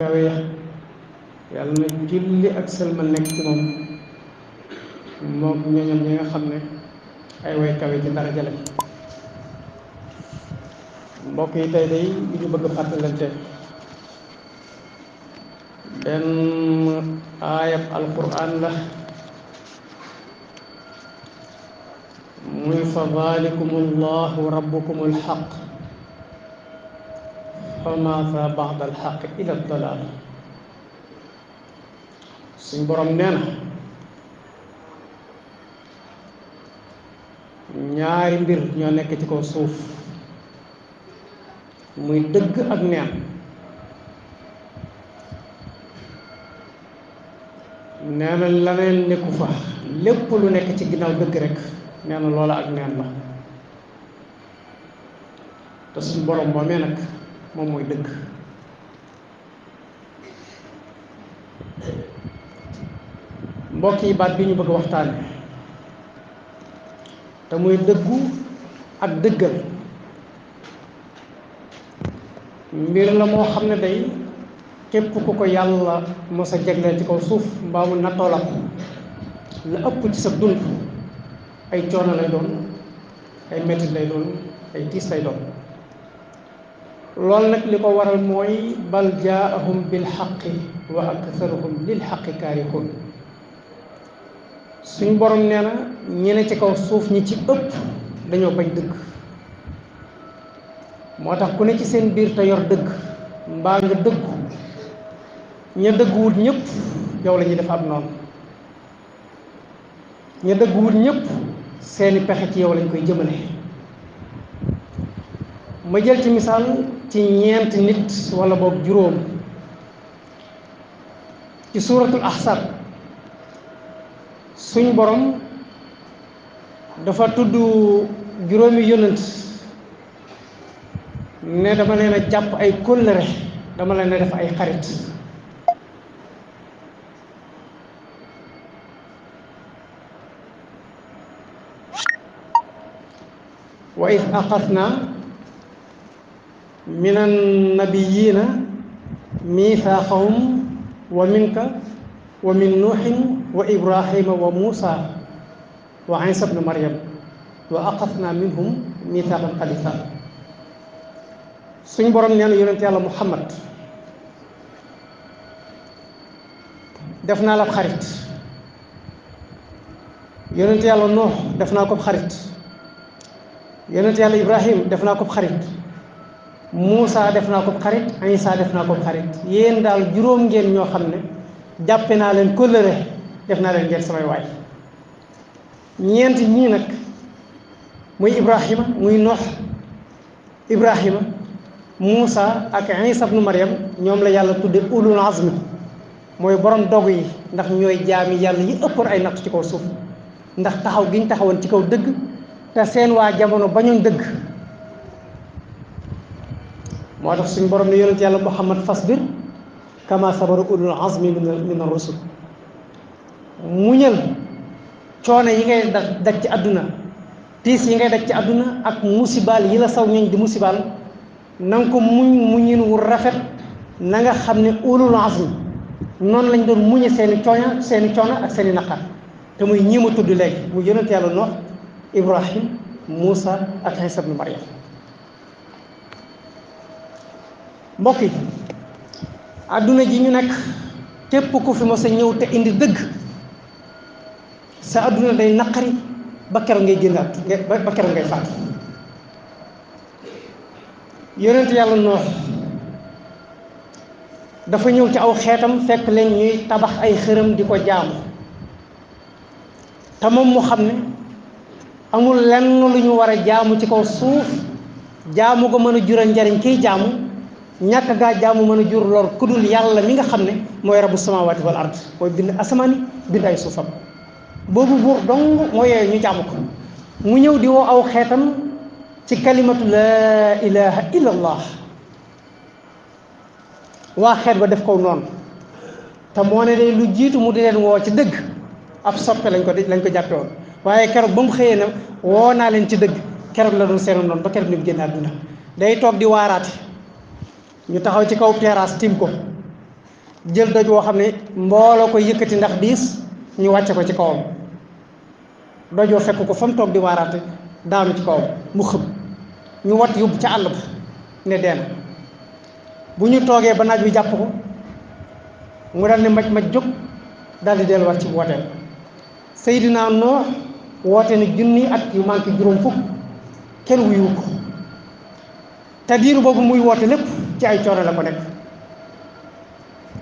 kawe yàlla na julli ak sëlmal nekk ci moom moom ñooñam ñi nga xam ne ay way kawe ci daraja lañ. mbokk yi tey day li ñu bëgg fàttalante benn aayab alquran la muy fa zalikum allahu rabbukum alxaq fa maasa ba'da alxaq ila dalal. suñ borom nee na ñaari mbir ñoo nekk ci kaw suuf muy dëgg ak neen. nee na laneen nekku fa, lépp lu nekk ci ginnaaw dëgg rek nee na loola ak neen la. te suñ borom moomee nag moom mooy dëgg. mbokk yi, baat bi ñu bëgg a waxtaane te muy dëggu ak dëggal mbir la moo xam ne day képp ku ko yàlla mos a jagleel ci kaw suuf mbaa mu nattoo la ëpp ci sa dund ay coono lay doon, ay mettit lay doon, ay tiis lay doon. loolu nag li ko waral mooy bal jaahum bil xaqi wa aktharuhum lil xaqi kaarihun. suñ borom nee na ñi ne ci kaw suuf ñi ci ëpp dañoo bañ dëgg. moo tax ku ne ci seen biir te yor dëgg mbaa nga dëggu, ña dëgguwut ñëpp yow la ñuy def ab noonu. ña dëgguwut ñëpp seeni pexe ci yow lañ koy jëmale. ma jël ci misaal ci ñeent nit wala boog juróom ci suuratul ahzab. suñ borom dafa tudd juróomi yonent ne dama leen a jàpp ay kóllëre, dama leen a def ay xarit. wa id axadna min annabiyina mithaqahum wa minka wa min nuuhin wa ibrahima wa muusa wa isa bnu maryam wa axadna minhum mithaqan xalisa. suñ borom nee na yonent yàlla muhammad def naa la xarit. yonent yàlla nuux def naa ko xarit. yonent yàlla ibrahim def naa ko xarit. muusa def naa ko xarit. isa def naa ko xarit. yéen daal juróom ngeen ñoo xam ne jàppe naa leen kóllëre, def naa leen ngeen samay waay. ñeent ñii nag muy ibrahima, muy noox, ibrahima, muusa ak isa bnu maryam ñoom la yàlla tudde ulul azmi, mooy borom dogu yi, ndax ñooy jaami yàlla yi ëppoon ay natt ci kaw suuf, ndax taxaw gi ñu taxawoon ci kaw dëgg te seen waa jamono bañoon dëgg. moo tax suñu borom ne yonent yàlla muhammad fasbir kama sabara ulul azmi min ar-rusul. muñal coono yi ngay daj ci àdduna, tiis yi ngay daj ci àdduna ak musibaal yi la saw ñooñ di musibaal, na nga ko muñin wu rafet. na nga xam ne ulul azmi noonu lañ doon muñe seeni coono ak seeni naqar, te muy ñii ma tudd léegi mu yonent yàlla Noox, Ibrahim, Muusa ak Isa ibnu Maryam. mbokk yi, àdduna ji ñu nekk képp ku fi mos a ñëw te indi dëgg, sa àdduna day naqari ba keroog ngay génnaat ba keroog ngay faatu. yonent yàlla Noox dafa ñëw ci aw xeetam fekk leen ñuy tabax ay xërëm di ko jaamu, te moom mu xam ne amul lenn lu ñu war a jaamu ci kaw suuf jaamu ko mën a jural njariñ kiy jaamu, ñàkk gaa jaamu mën a jur lor kudul yàlla mi nga xam ne mooy rabu samawati wal ard, mooy bind asamaani bind ay suufam. boobu buur dong moo yooyu ñu jaamu ko. mu ñëw di woo aw xeetam ci kalimatu laa ilaha illa allah. waa xeet ba def ko noonu, te moo ne de lu jiitu mu di leen woo ci dëgg ab soppe lañ ko jàppe woon. waaye keroog ba mu xëyee na woo naa leen ci dëgg, keroog la doon seenoon noonu ba keroog ni mu génn àdduna. day toog di waaraate, ñu taxaw ci kaw terrasse tim ko jël doj woo xam ne mbooloo ko yëkkati ndax diis ñu wàcce ko ci kawam doj woo fekk ko fa mu toog di waaraate daanu ci kawam mu xëm ñu wat yóbbu ca àll ba ne deen bu ñu toogee ba naaj wi jàpp ko mu dal ne maj jóg daal di delluwaat ci wooteel Seydina Noox woote ne junni at yu manqué juróom fukk kenn wuyu ko te diiru boobu muy woote lépp ci ay coono la ko nekk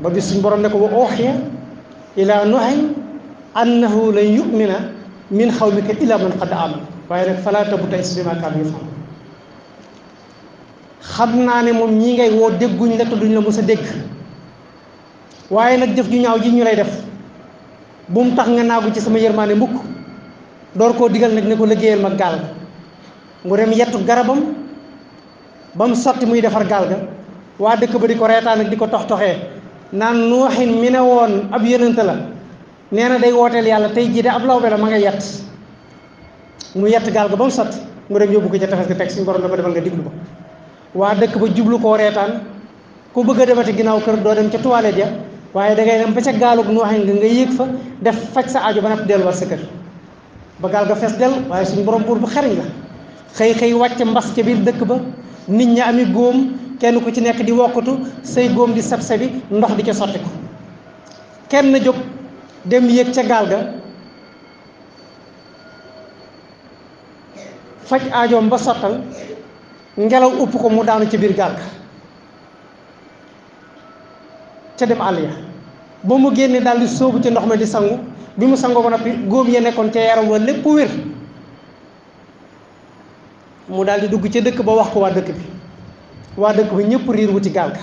ba bis suñ borom ne ko wa ooxiya ila nuuhin annahu lan yumina min xawmika illa man qad aamana waaye nag falaa tabta'is bimaa kaanu yaf'aluun xam naa ne moom ñii ngay woo dégguñ la te duñ la mës a dégg waaye nag jëf ju ñaaw ji ñu lay def bu mu tax nga naagu ci sama yërmaane mukk door koo digal nag ne ko liggéeyal ma gaal ga mu dem yettu garabam ba mu sotti muy defar gaal ga waa dëkk ba di ko reetaan ak di ko toxee naan Nuuxin mi ne woon ab yonent la nee na day wooteel yàlla tey jii de ab lawbe la ma nga yett mu yett gaal ga ba mu sotti mu dem yóbbu ko ca tefes ga teg suñu borom da ko defal nga diglu ko waa dëkk ba jublu koo reetaan ku bëgg a demati ginnaaw kër doo dem ca toilette ya waaye da ngay dem ba ca gaalug Nuuxin nga yéeg fa def faj sa aajo ba nag delluwaat sa kër ba gaal ga fees del waaye suñu borom buur bu xariñ la xëy wàcce mbas ca biir dëkk ba nit ñi ami góom kenn ku ci nekk di wokkatu say góom di sab sabi ndox di ca sotti ko kenn jóg dem yéeg ca gaal ga faj aajoom ba sottal ngelaw upp ko mu daanu ci biir gaal ga ca dem àll ya ba mu génne daal di sóobu ci ndox ma di sangu bi mu sangoo ba noppi góom ya nekkoon ca yaram wa lépp wér mu daal di dugg ca dëkk ba wax ko waa dëkk bi ñëpp riir wuti gaal ga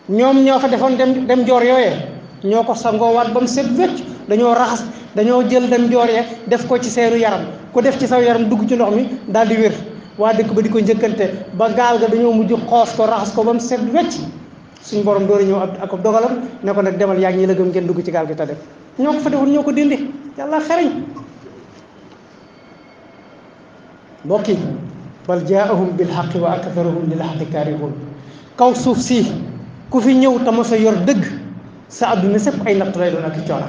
ñoom ñoo fa defoon dem joor yooyee ñoo ko sangoowaat ba mu set wecc dañoo raxas dañoo jël dem joor ya def ko ci seenu yaram ku def ci saw yaram dugg ci ndox mi daal di wér waa dëkk ba di ko njëkkante ba gaal ga dañoo mujj xoos ko raxas ko ba mu set wecc suñ borom door a ñëw ak dogalam ne ko nag demal yaa ngi ñi la gëm ngeen dugg ci gaal gi te def ñoo ko fa defoon ñoo ko dindi yàlla xariñ mbokk yi bal jaahum bil xaqi wa aktharuhum lil xaqi kaarihun kaw suuf si ku fi ñëw te mos a yor dëgg sa àdduna sépp ay natt lay doon ak i coono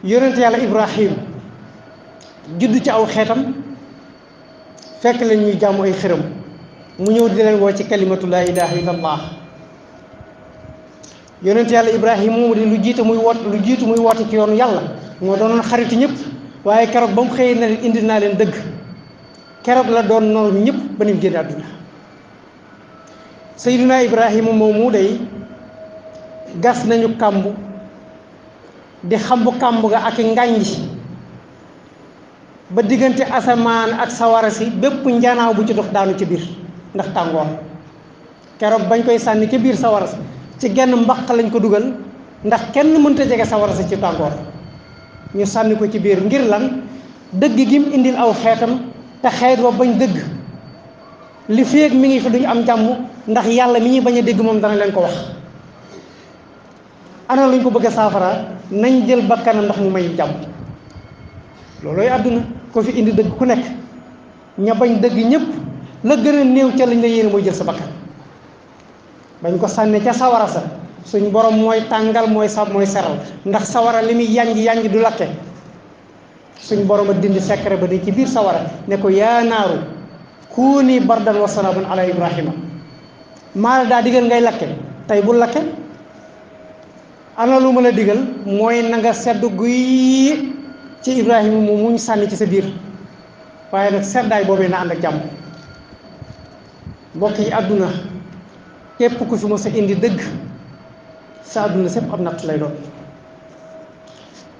yonent yàlla Ibrahim judd ci aw xeetam fekk leen ñuy jaamu ay xërëm mu ñëw di leen woo ci kalimatu laa ilaha illallah yonent yàlla Ibrahim moomu di lu jiitu muy woote ci yoonu yàlla moo doonoon xaritu ñëpp waaye keroog ba mu xëyee na leen indi naa leen dëgg keroog la doon noonu ñëpp ba ni mu génne àdduna Seydina Ibrahima moomu day gas nañu kàmb di xambu kàmb ga ak ngànji ba diggante asamaan ak sawara si bépp njanaaw bu ci dox daanu ci biir ndax tàngoor keroog bañ koy sànni ci biir sawara si ci genn mbaq lañ ko dugal ndax kenn mënta jege sawara si ci tàngoor ñu sànni ko ci biir ngir lan dëgg gi mu indil aw xeetam te xeet wa bañ dëgg li féeg mi ngi fi duñu am jàmm ndax yàlla mi ñuy bañ a dégg moom dana leen ko wax ana luñ ko bëgg a saafara nañ jël bakkanam ndax mu may jàmm loolooy àdduna ko fi indi dëgg ku nekk ña bañ dëgg ñëpp la gën a néew ca lañ la yéene mooy jël sa bakkan bañ ko sànne ca sawara sa suñ borom mooy tàngal mooy seral ndax sawara li muy yanj du lakke suñ borom a dindi secret ba di ci biir sawara ne ko yaa naaru kuuni bardan wa salaaman ala Ibrahima maa la daa digal ngay lakke tey bu lakke ana lu ma la digal mooy na nga sedd guy ci Ibrahima moom muñ sànni ci sa biir waaye nag seddaay boobee na ànd ak jàmm mbokk yi àdduna képp ku fi mos a indi dëgg sa àdduna sépp am natt lay doon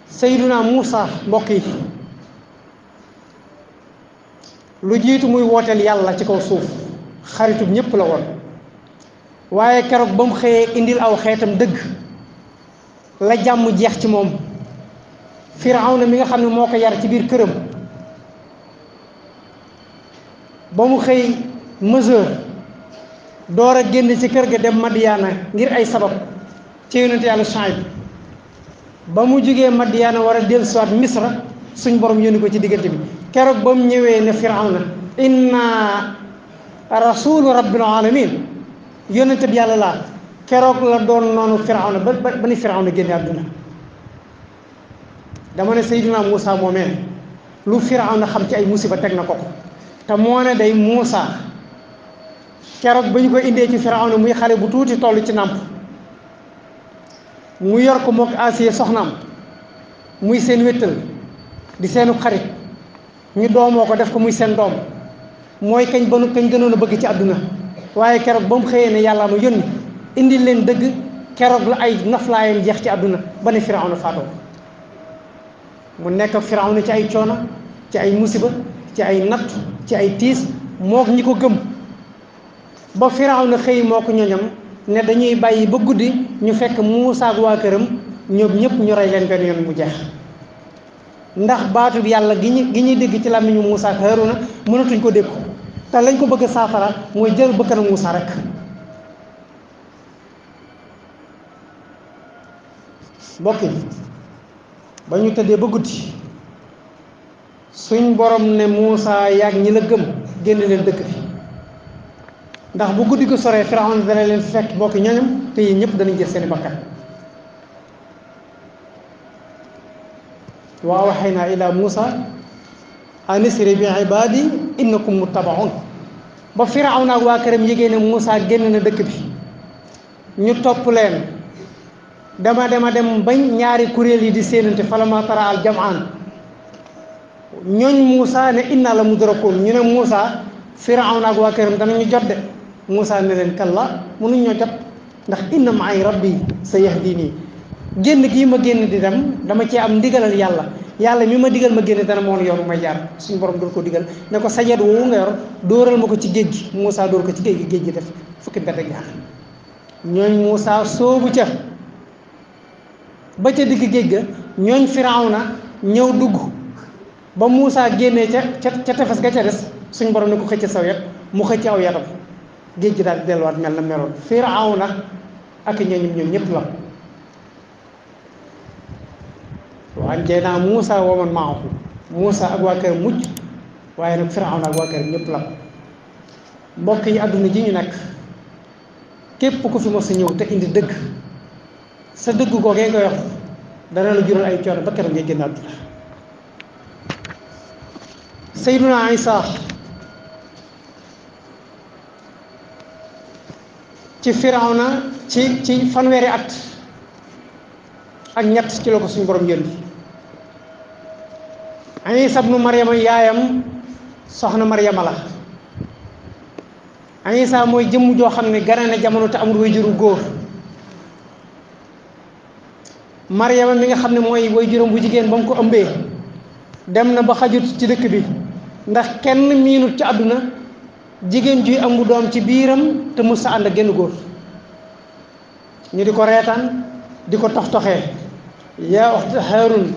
Seydina Muusa mbokk yi lu jiitu muy wooteel yàlla ci kaw suuf xaritub ñépp la woon waaye keroog ba mu xëyee indil aw xeetam dëgg la jàmm jeex ci moom Firawna mi nga xam ne moo ko yar ci biir këram ba mu xëy mesure door a génn ci kër ga dem Madiyaana ngir ay sabab ci yonent yàlla Shuayb ba mu jógee Madiyaana war a dellusiwaat Misra suñ borom yónni ko ci diggante bi keroog ba mu ñëwee ne Firawna inna rasulu rabbil alamin yónnente bi yàlla laa keroog la doon noonu firawna ba ni firawna génne àdduna dama ne Seydina Muusa moomee lu firawna xam ci ay musiba teg na ko te moo ne day Muusa keroog ba ñu ko indee ci firawna muy xale bu tuuti toll ci nàmp mu yor ko mook Asiya soxnaam muy seen wéttal di seenu xarit ñu doomoo ko def ko muy seen doom mooy kañ gënoon a bëgg ci àdduna waaye keroog ba mu xëyee ne yàllaa ma yónni indi leen dëgg keroog la ay naflaayam jeex ci àdduna ba ne firawna faatoo mu nekk ak firawna ci ay coono ci ay musiba ci ay natt ci ay tiis mook ñi ko gëm ba firawna xëy moo ko ñoñam ne dañuy bàyyi ba guddi ñu fekk Muusa ak waa këram ñoom ñëpp ñu rey leen benn yoon mu jeex ndax baatu bi yàlla gi ñuy dégg ci làmmiñu Muusa ak Haaruna mënatuñ ko dégg te lañ ko bëgg saafara mooy jël bëkkanu Muusa rek mbokk yi ba ñu tëddee ba guddi suñ borom ne Muusa yaag ñi la gëm génn leen dëkk bi ndax bu guddi ko soree Firawna dana leen fekk bokk ñoñam te yéen ñëpp danañ jël seeni bakkan wa awhaynaa ilaa Muusa an isri bi ibaadi innakum muttabaun ba Firawna ak waa këram yégée ne Muusa génn na dëkk bi ñu topp leen dama dem bañ ñaari kuréel yi di séenante falammaa tara al jam'aan ñooñ Muusa ne inna la mudrakuun ñu ne Muusa Firawna ak waa këram danañu jot de Muusa ne leen kalla mënuñ ñoo jot ndax inna ma'i rabbi sayahdini génn gii ma génn di dem dama cee am ndigalal yàlla mi ma digal ma génn dana moon yoon may jaar suñu borom doon ko digal ne ko sajet woowu nga yor dóoral ma ko ci géej gi Muusa dóor ko ci géej gi def fukki mbedd ak ñaar ñooñ Muusa soobu ca ba ca digg géej ga ñooñ Firawna ñëw dugg ba Muusa génnee ca tefes ga ca des suñ borom ne ko xëcc saw yet mu xëcc aw yatam géej gi daal di delluwaat mel na meloon Firawna ak ñoom ñëpp la wa anjaynaa Muusa wa man ma'ahu Muusa ak waa kër mucc waaye nag Firawna ak waa kër ñëpp la mbokk yi àdduna ji ñu nekk képp ku fi mos a ñëw te indi dëgg sa dëgg googee nga yox dana la jural ay coono ba keroog ngay génn àdduna Sayyiduna Isa ci Firawna ci fanweeri at ak ñett ci la ko suñu borom yónni Isa ibnu Maryama yaayam soxna Maryama la Isa mooy jëmm joo xam ne gane na jamono te amul wayjuru góor Maryama mi nga xam ne mooy wayjuram bu jigéen ba mu ko ëmbee dem na ba xajut ci dëkk bi ndax kenn miinut ci àdduna jigéen juy ëmb doom ci biiram te mës sa ànd ak genn góor ñu di ko reetaan di ko toxtoxee yaa uxta Haarun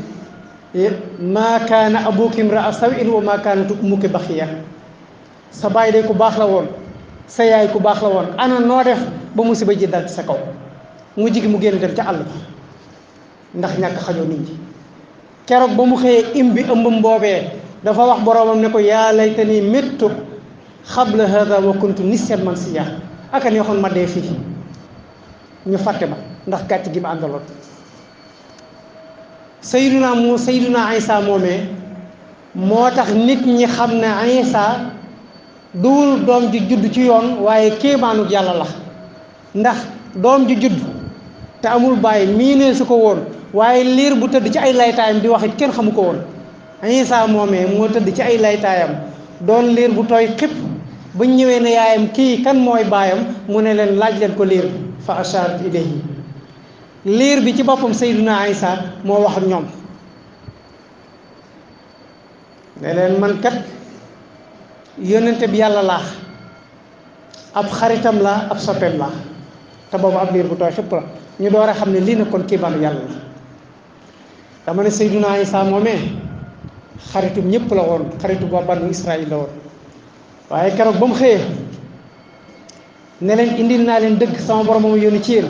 maa kaana abuki imra'a saw'in wa maa kaanat ummuki baxiyya sa baay de ku baax la woon sa yaay ku baax la woon ana noo def ba musiba ji dal ci sa kaw mu jigi mu génn dem ca àll ba ndax ñàkk xajoo nit ñi keroog ba mu xëyee imbi ëmbam boobee dafa wax boroomam ne ko yaa laytanii mittu xabla hada wa kuntu nisyan mansiya aka neexoon ma dee fii ñu fàtte ma ndax gàcc gi ma àndaloon Sayyiduna Isa moomee moo tax nit ñi xam ne Isa duwul doom ji judd ci yoon waaye kéemaanug yàlla la ndax doom ji judd te amul bàyyi miinee su ko woon waaye liir bu tëdd ci ay laytaayam di wax it kenn xamu ko woon Isa moomee moo tëdd ci ay laytaayam doon liir bu tooy xëpp bu ñëwee ne yaayam kii kan mooy baayam mu ne leen laaj leen ko liir bi fa asharat ilayhi liir bi ci boppam Sayyiduna Isa moo wax ak ñoom ne leen man kat yónnente bi yàlla laa ab xaritam la ab soppeem la te boobu ab liir bu tooy xëpp la ñu door a xam ne lii na kon kiibaanu yàlla la dama ne Sayyiduna Isa moomee xaritum ñëpp la woon xaritu ba banu Israël la woon waaye keroog ba mu xëyee ne leen indil naa leen dëgg sama borom moom yónni ci yéen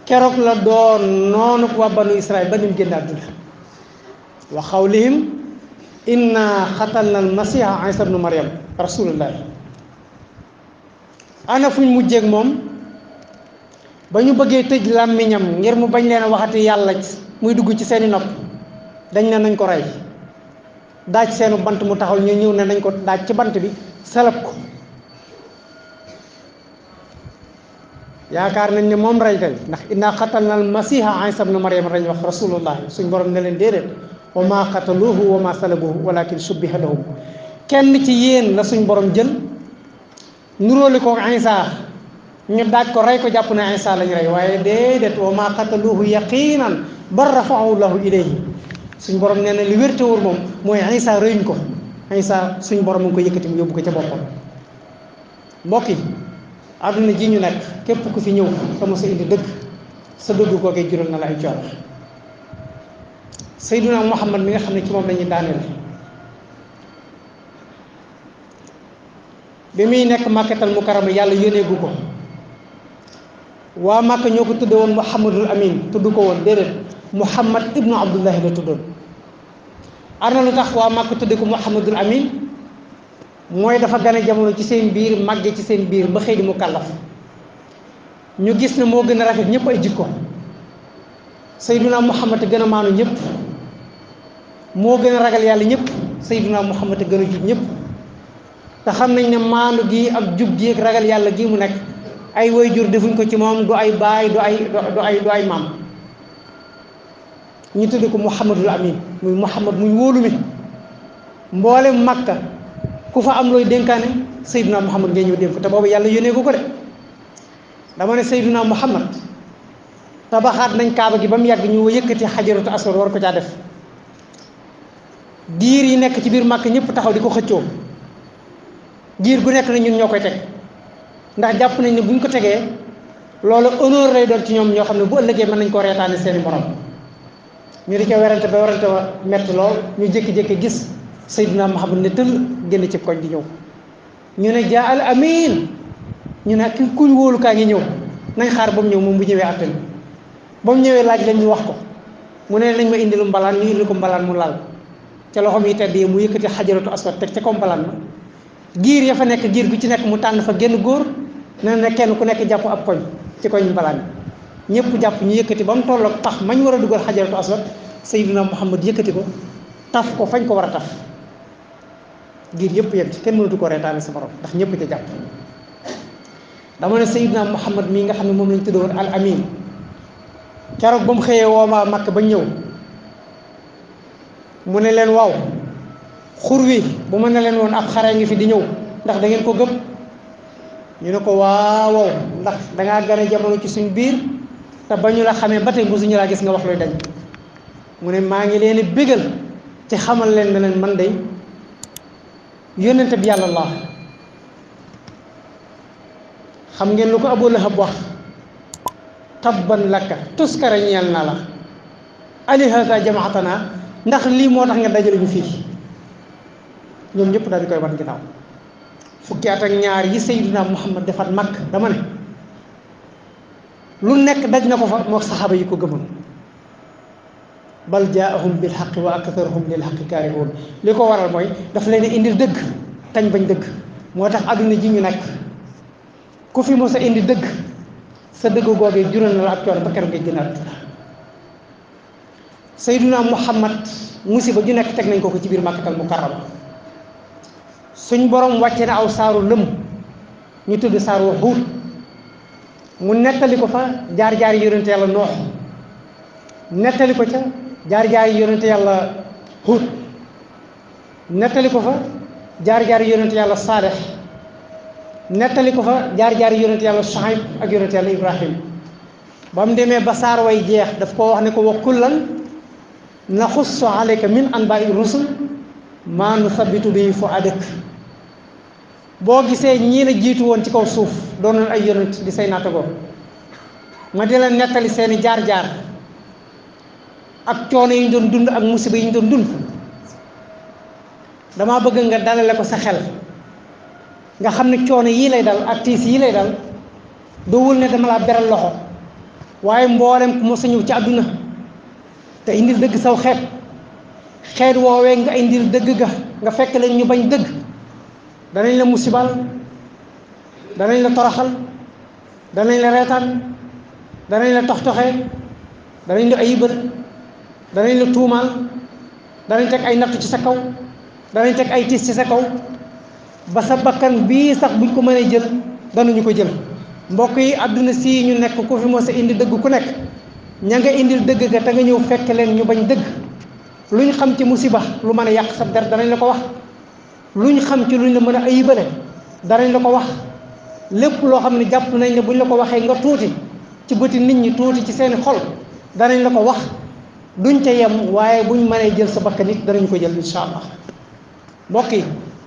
keroog la doon noonu waa banu Israël ba nim génn àdduna wa xawlihim inna xatalna al masiha Isa ibnu Maryam rasulullahi ana fuñ mujjeeg moom ba ñu bëggee tëj làmmiñam ngir mu bañ leen a waxati yàlla muy dugg ci seeni nopp dañ ne nañ ko rey daaj seenu bant mu taxaw ñu ñëw ne nañ ko daaj ci bant bi salab ko yaakaar nañ ne moom rey dañ ndax inna xatalna al masiha Isa ibn Maryam rañ wax rasulullah suñ borom ne leen déedéet wa ma xataluhu wa ma salabuhu walakin subbiha lahum kenn ci yéen la suñ borom jël nuróoli ko Isa ñu daaj ko rey ko jàpp ne Isa lañ rey waaye déedéet wa ma xataluhu yaqinan bal rafaahu llahu ilayhi suñ borom nee na li wér te wóor moom mooy Isa rëyuñ ko Isa suñ borom mu ngi ko yëkkati mu yóbbu ko ca boppam. mbokk yi àdduna ji ñu nekk képp ku fi ñëw te mos a indi dëgg sa dëgg kookee jural na la ay coono Seydina Muhammad mi nga xam ne ci moom lañuy daaneel bi muy nekk Makkatal Mukarrama yàlla yónneegu ko waa Makka ñoo ko tudde woon Muhammadul Amin tudd ko woon déedéet Muhammad ibnu Abdullahi la tuddoon ar na lu tax waa Makka tudde ko Muhammadul Amin mooy dafa gane jamono ci seen biir màgge ci seen biir ba xëy di mu kàllaf ñu gis ne moo gën a rafet ñëpp ay jikko Seydina Muhammad gën a maanu ñëpp moo gën a ragal yàlla ñëpp Seydina Muhammad gën a jub ñëpp te xam nañ ne maanu gi ak jub gi ak ragal yàlla gi mu nekk ay waajur defuñ ko ci moom du ay baay du ay maam ñu tudd ko Muhammadul Amin muy Muhammad muñ wóolu mi mboolem Makka ku fa am looy dénkaane Seydina Muhammad ngay ñëw dénk ko te boobu yàlla yónnee ko de dama ne Seydina Muhammad tabaxaat nañ kaaba gi ba mu yàgg ñu yëkkati xajaratu aswad war ko caa def giir yi nekk ci biir Makka ñëpp taxaw di ko xëccoo giir gu nekk na ñun ñoo koy teg ndax jàpp nañ ne buñ ko tegee loolu honneur lay doon ci ñoom ñoo xam ne bu ëllëgee mën nañ koo reetaane seeni morom ñu di ko werante ba werante wa metti lool ñu jékki-jékki gis Seydina Muhammad ne tëll génn ci koñ di ñëw ñu ne jaa al amin ñu ne ki kuñ wóolu kaa ngi ñëw nañ xaar ba mu ñëw moom bu ñëwee àtte ba mu ñëwee laaj lañ ñu wax ko mu ne nañ ma indilu mbalaan ñu indi ko mbalaan mu laal ca loxoom yi tedd yi mu yëkkati xajaratu aswad teg ca kaw mbalaan ma giir ya fa nekk giir gu ci nekk mu tànn fa génn góor nee na kenn ku nekk jàpp ab koñ ci koñ mbalaan yi ñëpp jàpp ñu yëkkati ba mu tolloog tax mañ war a dugal xajaratu aswad Seydina Muhammad yëkkati ko taf ko fañ ko war a taf giir yëpp yem ci kenn mënatu ko reetaane sa borom ndax ñëpp ca jàpp dama ne Seydina Muhammad mii nga xam ne moom lañ tuddoon al amin keroog ba mu xëyee woo ma Makka ba ñëw mu ne leen waaw xur wi bu ma ne leen woon ab xare ngi fi di ñëw ndax da ngeen ko gëm ñu ne ko waaw ndax dangaa gane jamono ci suñ biir te ba ñu la xamee ba tey mosuñu laa gis nga wax looy dañ mu ne maa ngi leen bégal ci xamal leen ne leen man day yónnente bi yàlla la xam ngeen lu ko Abu Lahab wax tabban lakka tuskara ñeel na la alihata jamaatana ndax lii moo tax nga dajale ñu fii ñoom ñëpp daal di koy wan ginnaaw fukki at ak ñaar yi Seydina Muhammad defaat Makka dama ne lu nekk daj na ko fa moo saxaaba yi ko gëmoon bal jaahum bil xaqi wa aktharuhum lil xaqi kaarihuun li ko waral mooy daf leen indil dëgg tañ bañ dëgg moo tax adduna ji ñu nekk ku fi mos a indi dëgg sa dëgg googee jural na la ak coono ba keroog ngay gën a àdduna Seydina Muhammad musiba ju nekk teg nañ ko ci biir Makkatal Mukarrama suñ borom wàcce na aw saaru lëm ñu tudd saaru Huud mu nettali ko fa jaar-jaar yonente yàlla Noox nettali ko ca jaar-jaar yonente yàlla Huud nettali ko fa jaar-jaar yonente yàlla Saalix nettali ko fa jaar-jaar yonente yàlla Shuayb ak yonente yàlla Ibrahim ba mu demee ba saar way jeex daf ko wax ne ko wa kullan naxussu alayka min anbaa'i rusul maa nusabbitu bihi fu'aadak boo gisee ñii la jiitu woon ci kaw suuf doonoon ay yonent di say naatagoo ma di la nettali seeni jaar-jaar ak coono yi ñu doon dund ak musiba yi ñu doon dund damaa bëgg nga dalale ko sa xel nga xam ne coono yii lay dal ak tiis yii lay dal doowul ne dama laa beral loxo waaye mboolem ku mos a ñëw ci àdduna te indil dëgg saw xeet woowee nga indil dëgg ga nga fekk leen ñu bañ dëgg danañ la musibal danañ la toroxal danañ la reetaan danañ la tox-toxee danañ la ayibal danañ la tuumaal danañ teg ay nattu ci sa kaw danañ teg ay tiis ci sa kaw ba sa bakkan bii sax buñ ko mënee jël danañu ko jël. mbokk yi àdduna si ñu nekk ku fi mos a indi dëgg ku nekk ña nga indil dëgg ga te nga ñëw fekk leen ñu bañ dëgg luñ xam ci musiba lu mën a yàq sa der danañ la ko wax, luñ xam ci luñ la mën a ayibale danañ la ko wax. lépp loo xam ne jàpp nañ ne buñ la ko waxee nga tuuti ci bëti nit ñi tuuti ci seeni xol danañ la ko wax, duñ ca yem waaye buñ mënee jël sa bakkan nit danañ ko jël insha allah. mbokk yi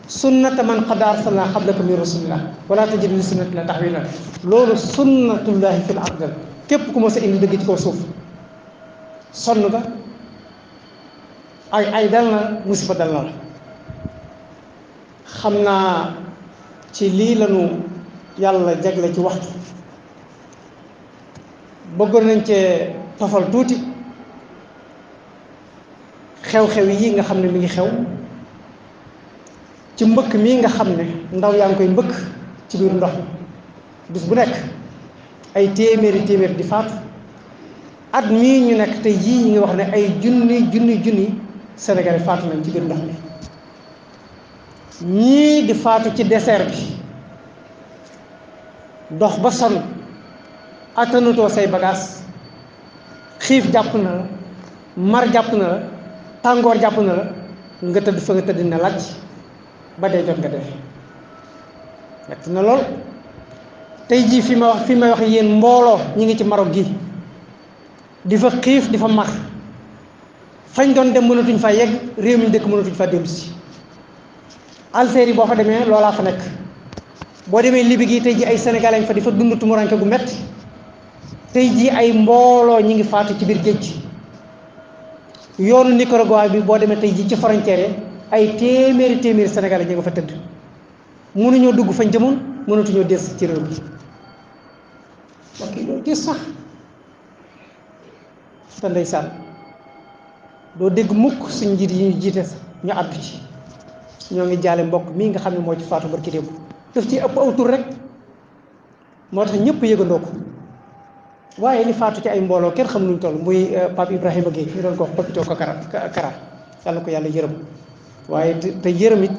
sunnata man qad arsalna qablaka min rasulillah wala tajid li sunnatina tahwila loolu sunnatullahi fil ard. képp ku mos a indi dëgg ci kaw suuf sonn nga ay dal na musiba dal na la. xam naa ci lii lañu yàlla jagle ci waxtu bëggoon nañ cee tofal tuuti xew-xew yi nga xam ne mi ngi xew ci mbëkk mii nga xam ne ndaw yaa ngi koy mbëkk ci biir ndox mi bis bu nekk ay téeméeri di faatu. at mii ñu nekk tey jii ñi ngi wax ne ay junni Sénégalais faatu nañ ci biir ndox mi. ñii di faatu ci désert bi dox ba sonn attanatoo say bagaas xiif jàpp na la mar jàpp na la tàngoor jàpp na la nga tëdd fa nga tëdd na laaj ba dee jot nga dee metti na lool. tey jii fi may wax yéen mbooloo ñi ngi ci Maroc gi di fa xiif di fa mar fañ doon dem mënatuñ fa yegg réew mi dëkk mënatuñ fa dellu si. Algérie boo fa demee loolaa fa nekk boo demee Libye gi tey ji ay sénégalais fa di fa dund tumuranke gu metti tey ji ay mbooloo ñi ngi faatu ci biir géej yoonu Nicaragua bi boo demee tey ji ci frontière ay téeméeri sénégalais ñi nga fa tëdd mënuñoo dugg fañ jëmoon mënatuñoo des ci réew bi. ok loolu gis sax te ndeysaan doo dégg mukk suñ njiit yi ñu jiite ñu àddu ci. ñoo ngi jaale mbokk mii nga xam ne moo ci faatu barki démb daf ci ëpp aw tur rek moo tax ñëpp yëgandoo ko waaye li faatu ci ay mbooloo kenn xam nuñ toll muy Pape Ibrahima Gueye ñu doon ko wax papitoo ko kara yàlla ko yàlla yërëm waaye te yërëm it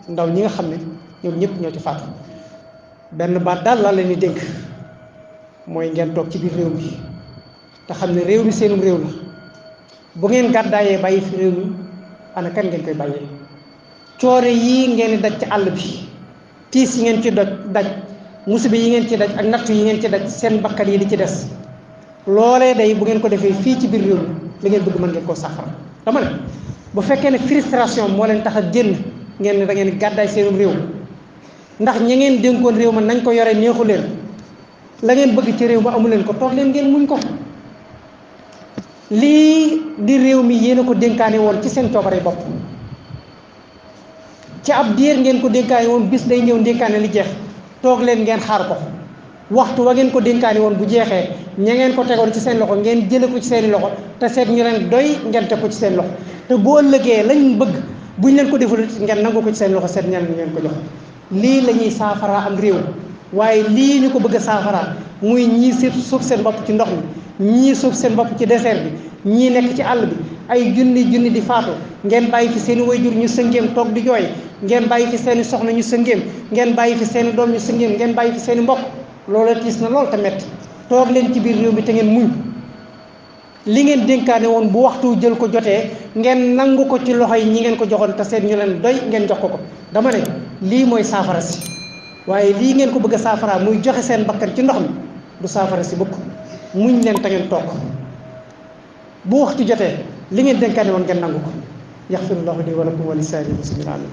ndaw ñi nga xam ne ñoom ñëpp ñoo ci faatu. benn baat daal laa leen di dénk mooy ngeen toog ci biir réew mi te xam ne réew mi seenum réew la bu ngeen gàddaayee bàyyi fi réew mi ana kan ngeen koy bàyyee. coore yii ngeen di daj ci àll bi tiis yi ngeen ci daj musiba yi ngeen ci daj ak nattu yi ngeen ci daj seen bakkan yi di ci des loolee day bu ngeen ko defee fii ci biir réew mi li ngeen bëgg mën ngeen koo saafara. dama ne bu fekkee ne frustration moo leen tax a génn ngeen ne da ngeen gàddaay seenum réew ndax ñi ngeen dénkoon réew ma nañ ko yore neexu leen la ngeen bëgg ci réew ma amu leen ko toog leen ngeen muñ ko. lii di réew mi yéen a ko dénkaane woon ci seen coobare bopp. ci ab diir ngeen ko dénkaane woon bis day ñëw dénkaane li jeex toog leen ngeen xaar ko waxtu wa ngeen ko dénkaane woon bu jeexee ña ngeen ko tegoon ci seen loxo ngeen jële ko ci seeni loxo te seet ñu leen doy ngeen teg ko ci seen loxo te boo ëllëgee lañ bëgg buñ leen ko deful ngeen nangu ko ci seen loxo seet ñeneen ngeen ko jox. lii la ñuy saafaraa am réew waaye lii ñu ko bëgg a saafaraa muy ñii suuf seen bopp ci ndox mi ñii suuf seen bopp ci désert bi ñii nekk ci àll bi ay junni di faatu ngeen bàyyi fi seen i wayjur ñu sëngeem toog di jooy ngeen bàyyi fi seen i soxna ñu sëngeem ngeen bàyyi fi seen i doom ñu sëngeem ngeen bàyyi fi seen i mbokk loola tiis na lool te metti toog leen ci biir réew mi te ngeen muñ li ngeen dénkaane woon bu waxtu jël ko jotee ngeen nangu ko ci loxo yi ñi ngeen ko joxoon te seet ñu leen doy ngeen jox ko dama ne lii mooy saafara si waaye lii ngeen ko bëgg a saafara muy joxe seen bakkan ci ndox mi du saafara si bukk muñ leen te ngeen toog bu waxtu jotee li ngeen dénkaane woon ngeen nangu ko yaxfirullahu li wa lakum wa li saa'iril muslimiin amiin